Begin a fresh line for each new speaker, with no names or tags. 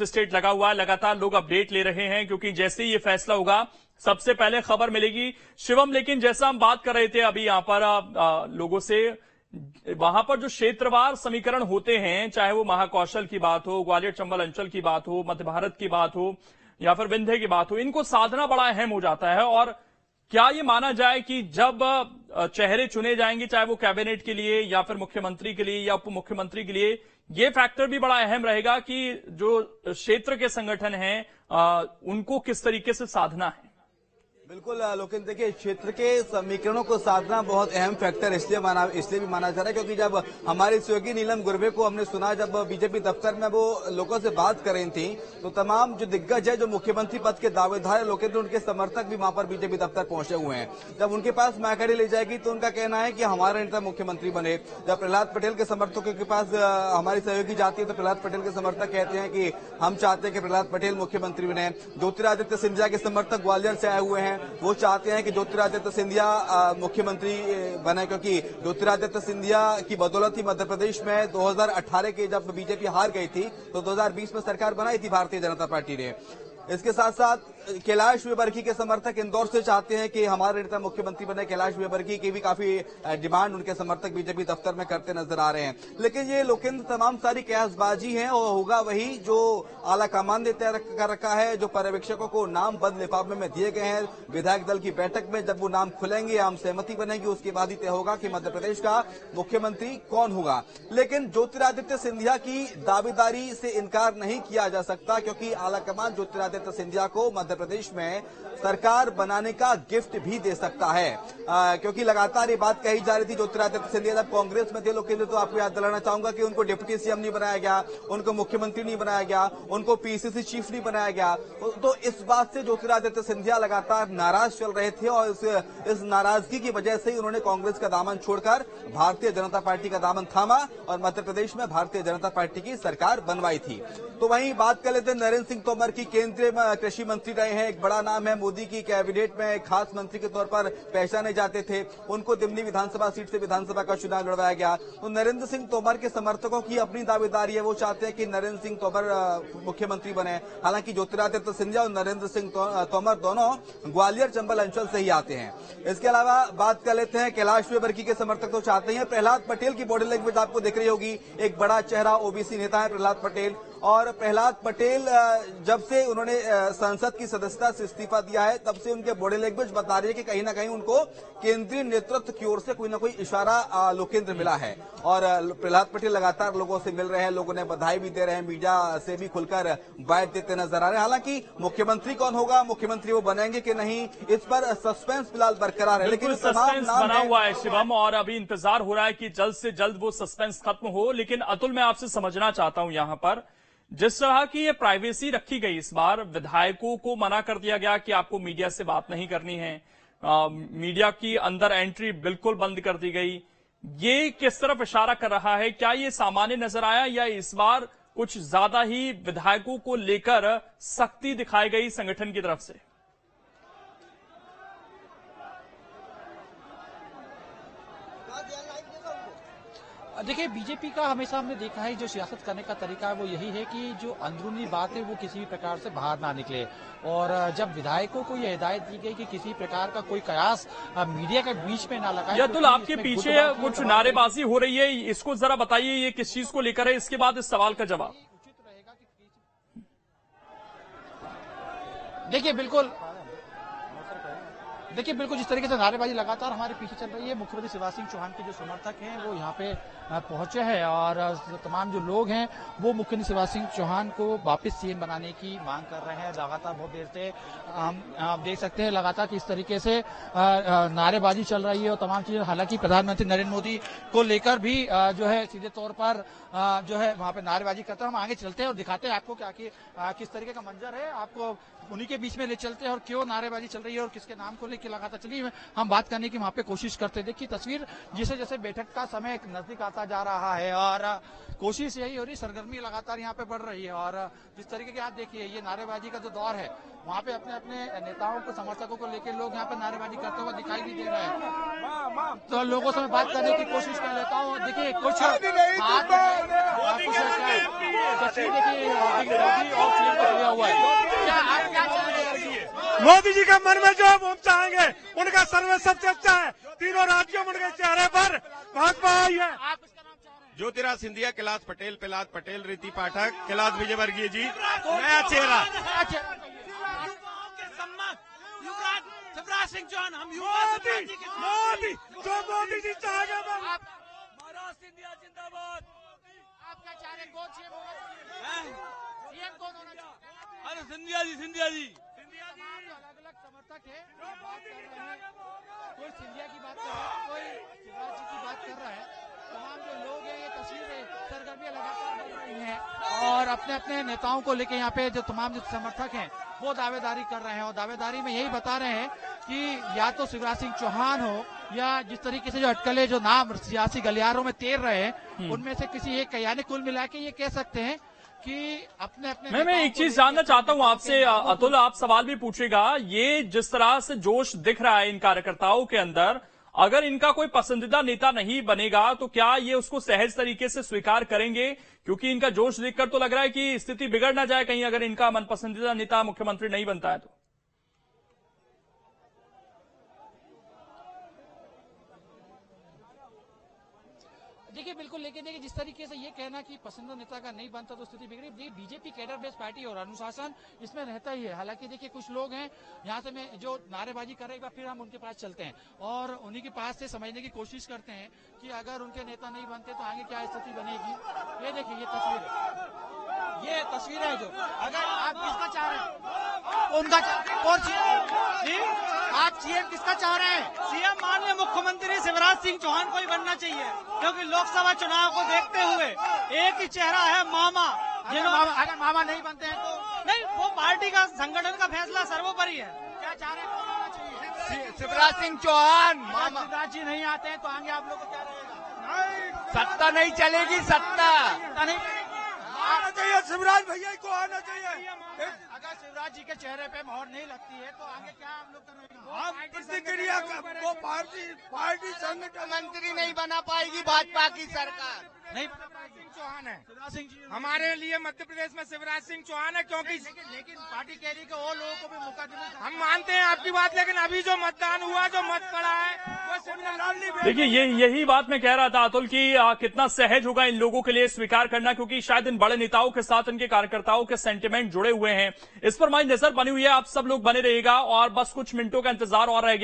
State लगा हुआ है, लगातार लोग अपडेट ले रहे हैं क्योंकि जैसे ही ये फैसला होगा सबसे पहले खबर मिलेगी शिवम। लेकिन जैसा हम बात कर रहे थे अभी यहां पर लोगों से, वहां पर जो क्षेत्रवार समीकरण होते हैं, चाहे वो महाकौशल की बात हो, ग्वालियर चंबल अंचल की बात हो, मध्य भारत की बात हो या फिर विंध्य की बात हो, इनको साधना बड़ा अहम हो जाता है। और क्या ये माना जाए कि जब चेहरे चुने जाएंगे, चाहे वो कैबिनेट के लिए या फिर मुख्यमंत्री के लिए या उप मुख्यमंत्री के लिए, ये फैक्टर भी बड़ा अहम रहेगा कि जो क्षेत्र के संगठन हैं उनको किस तरीके से साधना है।
बिल्कुल लोकेंद्र, देखिए क्षेत्र के समीकरणों को साधना बहुत अहम फैक्टर इसलिए भी माना जा रहा है क्योंकि जब हमारी सहयोगी नीलम गुरबे को हमने सुना, जब बीजेपी दफ्तर में वो लोगों से बात कर रही थी, तो तमाम जो दिग्गज है, जो मुख्यमंत्री पद के दावेदार है लोकेंद्र, उनके समर्थक भी वहां पर बीजेपी दफ्तर पहुंचे हुए हैं। जब उनके पास मायकारी ले जाएगी तो उनका कहना है कि हमारा नेता मुख्यमंत्री बने। जब प्रहलाद पटेल के समर्थकों के पास हमारी सहयोगी जाती है तो प्रहलाद पटेल के समर्थक कहते हैं कि हम चाहते हैं कि प्रहलाद पटेल मुख्यमंत्री बने। ज्योतिरादित्य सिंधिया के समर्थक ग्वालियर से आए हुए हैं, वो चाहते हैं कि ज्योतिरादित्य सिंधिया मुख्यमंत्री बने क्योंकि ज्योतिरादित्य सिंधिया की बदौलत ही मध्य प्रदेश में 2018 के जब बीजेपी हार गई थी तो 2020 में सरकार बनाई थी भारतीय जनता पार्टी ने। इसके साथ साथ कैलाश विजयवर्गीय के समर्थक इंदौर से चाहते हैं कि हमारे नेता मुख्यमंत्री बने। कैलाश विजयवर्गीय की भी काफी डिमांड उनके समर्थक बीजेपी दफ्तर में करते नजर आ रहे हैं। लेकिन ये लोकेंद्र तमाम सारी कयासबाजी है और होगा वही जो आला कमान ने तय कर रखा है, जो पर्यवेक्षकों को नाम बंद लिफाफे में दिए गए हैं। विधायक दल की बैठक में जब वो नाम खुलेंगे, आम सहमति बनेगी, उसके बाद ही तय होगा कि मध्य प्रदेश का मुख्यमंत्री कौन होगा। लेकिन ज्योतिरादित्य सिंधिया की दावेदारी से इनकार नहीं किया जा सकता क्योंकि आला कमान ज्योतिरादित्य सिंधिया को मध्य प्रदेश में सरकार बनाने का गिफ्ट भी दे सकता है। क्योंकि लगातार ये बात कही जा रही थी, ज्योतिरादित्य सिंधिया जब कांग्रेस में थे लोकेंद्र, तो आपको याद दिलाना चाहूंगा कि उनको डिप्टी सीएम नहीं बनाया गया, उनको मुख्यमंत्री नहीं बनाया गया, उनको पीसीसी चीफ नहीं बनाया गया। तो इस बात से ज्योतिरादित्य सिंधिया लगातार नाराज चल रहे थे और इस नाराजगी की वजह से ही उन्होंने कांग्रेस का दामन छोड़कर भारतीय जनता पार्टी का दामन थामा और मध्य प्रदेश में भारतीय जनता पार्टी की सरकार बनवाई थी। तो वहीं बात कर लेते हैं नरेंद्र सिंह तोमर की। केंद्रीय कृषि मंत्री रहे हैं, एक बड़ा नाम है, मोदी की कैबिनेट में एक खास मंत्री के तौर पर पहचाने जाते थे। उनको दिमनी विधानसभा सीट से विधानसभा का चुनाव लड़वाया गया। तो नरेंद्र सिंह तोमर के समर्थकों की अपनी दावेदारी है, वो चाहते हैं कि नरेंद्र सिंह तोमर मुख्यमंत्री बने। हालांकि ज्योतिरादित्य सिंधिया और नरेंद्र सिंह तोमर दोनों ग्वालियर चंबल अंचल से ही आते हैं। इसके अलावा बात कर लेते हैं कैलाश विजयवर्गीय के समर्थक तो चाहते हैं, प्रहलाद पटेल की बॉडी लैंग्वेज आपको दिख रही होगी, एक बड़ा चेहरा, ओबीसी नेता है प्रहलाद पटेल। और प्रहलाद पटेल जब से उन्होंने संसद की सदस्यता से इस्तीफा दिया है तब से उनके बॉडी लैंग्वेज बता रही है कि कहीं ना कहीं उनको केंद्रीय नेतृत्व की ओर से कोई ना कोई इशारा लोकेंद्र मिला है। और प्रहलाद पटेल लगातार लोगों से मिल रहे हैं, लोगों ने बधाई भी दे रहे हैं, मीडिया से भी खुलकर बाइट देते नजर आ रहे हैं। हालांकि मुख्यमंत्री कौन होगा, मुख्यमंत्री वो बनेंगे कि नहीं, इस पर सस्पेंस फिलहाल बरकरार है। लेकिन
सस्पेंस बना हुआ है शिवम, और अभी इंतजार हो रहा है कि जल्द से जल्द वो सस्पेंस खत्म हो। लेकिन अतुल, मैं आपसे समझना चाहता हूं, यहां पर जिस तरह की ये प्राइवेसी रखी गई, इस बार विधायकों को मना कर दिया गया कि आपको मीडिया से बात नहीं करनी है, मीडिया की अंदर एंट्री बिल्कुल बंद कर दी गई। ये किस तरफ इशारा कर रहा है? क्या ये सामान्य नजर आया या इस बार कुछ ज्यादा ही विधायकों को लेकर सख्ती दिखाई गई संगठन की तरफ से?
देखिए, बीजेपी का हमेशा हमने देखा है जो सियासत करने का तरीका है वो यही है कि जो अंदरूनी बात है वो किसी भी प्रकार से बाहर ना निकले। और जब विधायकों को यह हिदायत दी गई कि किसी प्रकार का कोई कयास मीडिया के बीच में ना लगाए।
अतुल, आपके पीछे कुछ नारेबाजी हो रही है, इसको जरा बताइए, ये किस चीज को लेकर है? इसके बाद इस सवाल का जवाब।
देखिए बिल्कुल जिस तरीके से नारेबाजी लगातार हमारे पीछे चल रही है, मुख्यमंत्री शिवराज सिंह चौहान के जो समर्थक हैं वो यहाँ पे पहुंचे हैं और तमाम जो लोग हैं वो मुख्यमंत्री शिवराज सिंह चौहान को वापस सीएम बनाने की मांग कर रहे हैं। लगातार बहुत देर से आप देख सकते हैं लगातार किस तरीके से नारेबाजी चल रही है और तमाम चीजें। हालांकि प्रधानमंत्री नरेंद्र मोदी को लेकर भी जो है सीधे तौर पर जो है वहां पे नारेबाजी करते हैं। हम आगे चलते हैं और दिखाते हैं आपको क्या किस तरीके का मंजर है, आपको उन्हीं के बीच में ले चलते हैं और क्यों नारेबाजी चल रही है और किसके नाम को लेकर देखिए लगातार चलिए हम बात करने की वहां पे कोशिश करते हैं। देखिए तस्वीर जैसे जैसे बैठक का समय नजदीक आता जा रहा है और कोशिश यही हो रही, सरगर्मी लगातार यहाँ पे बढ़ रही है और जिस तरीके के आप देखिए ये नारेबाजी का जो दौर है वहाँ पे अपने अपने नेताओं को समर्थकों को लेकर लोग यहाँ पे नारेबाजी करते हुए दिखाई भी दे रहे हैं। तो लोगों से मैं बात करने की कोशिश कर लेता हूँ। देखिए कुछ
मोदी जी के मन में जो हम चाहेंगे उनका सर्वे सबसे अच्छा है। तीनों राज्यों में उनके चेहरे पर भाजपा आई है।
ज्योतिराज सिंधिया, कैलाश पटेल, प्रहलाद पटेल, रीति पाठक, कैलाश विजयवर्गीय जी, नया चेहरा।
शिवराज सिंह चौहान, हम मोदी जो मोदी जी चाहेंगे
सिंधिया जिंदाबाद। आप क्या चाह रहे कौन सीएम कौन होना चाहिए?
अरे सिंधिया जी, सिंधिया जी,
अलग अलग समर्थक है बात कर रहे हैं, कोई सिंधिया की बात कर रहा है, कोई शिवराज जी की बात कर रहा है। तमाम जो लोग हैं ये तस्वीरें सरगर्मियां लगातार बढ़ रही हैं और अपने अपने नेताओं को लेके यहाँ पे जो तमाम जो समर्थक हैं वो दावेदारी कर रहे हैं और दावेदारी में यही बता रहे हैं कि या तो शिवराज सिंह चौहान हो या जिस तरीके से जो अटकलें जो नाम सियासी गलियारों में तैर रहे हैं उनमें से किसी एक, यानी कुल मिला के ये कह सकते हैं कि अपने अपने
मैं एक चीज जानना चाहता हूं आपसे अतुल, आप सवाल भी पूछेगा। ये जिस तरह से जोश दिख रहा है इन कार्यकर्ताओं के अंदर, अगर इनका कोई पसंदीदा नेता नहीं बनेगा तो क्या ये उसको सहज तरीके से स्वीकार करेंगे? क्योंकि इनका जोश देखकर तो लग रहा है कि स्थिति बिगड़ ना जाए कहीं अगर इनका मनपसंदीदा नेता मुख्यमंत्री नहीं बनता है तो।
देखिए बिल्कुल, लेकिन देखिए जिस तरीके से ये कहना कि पसंदीदा नेता का नहीं बनता तो स्थिति बिगड़ी। देखिए बीजेपी कैडर बेस्ड पार्टी और अनुशासन इसमें रहता ही है। हालांकि देखिए कुछ लोग हैं यहाँ से मैं जो नारेबाजी कर रहे, एक बार फिर हम उनके पास चलते हैं और उन्हीं के पास से समझने की कोशिश करते हैं कि अगर उनके नेता नहीं बनते तो आगे क्या स्थिति बनेगी। ये देखिए ये तस्वीर है जो अगर आप किसका चाह रहे हैं उनका आप सीएम किसका चाह रहे हैं?
सीएम माननीय मुख्यमंत्री शिवराज सिंह चौहान को ही बनना चाहिए क्योंकि लोकसभा चुनाव को देखते हुए एक ही चेहरा है मामा।
अगर मामा नहीं बनते हैं तो
नहीं, वो पार्टी का संगठन का फैसला सर्वोपरि है।
क्या चाह रहे हैं कौन होना चाहिए?
शिवराज सिंह चौहान।
शिवराज जी नहीं आते हैं तो आगे आप लोग को क्या रहेगा?
सत्ता नहीं चलेगी, सत्ता
नहीं
आना चाहिए, शिवराज भैया को आना चाहिए।
अगर शिवराज जी के चेहरे पे मोहर नहीं लगती है तो आगे क्या हम लोग करेंगे?
हम प्रतिक्रिया वो पार्टी संगठन मंत्री नहीं बना पाएगी भाजपा की सरकार।
नहीं,
सिंह चौहान है
शिवराज सिंह जी
हमारे लिए, मध्य प्रदेश में शिवराज सिंह चौहान है क्योंकि
लेकिन पार्टी कह रही है कि और लोगों को भी मौका देना।
हम मानते हैं आपकी बात, लेकिन अभी जो मतदान हुआ, जो मत पड़ा है वो शिवराज नहीं।
देखिए यही बात मैं कह रहा था अतुल कि कितना सहज होगा इन लोगों के लिए स्वीकार करना, क्योंकि शायद इन बड़े नेताओं के साथ इनके कार्यकर्ताओं के सेंटिमेंट जुड़े हुए हैं। इस पर हमारी नजर बनी हुई है, आप सब लोग बने रहिएगा और बस कुछ मिनटों का इंतजार और रह गया।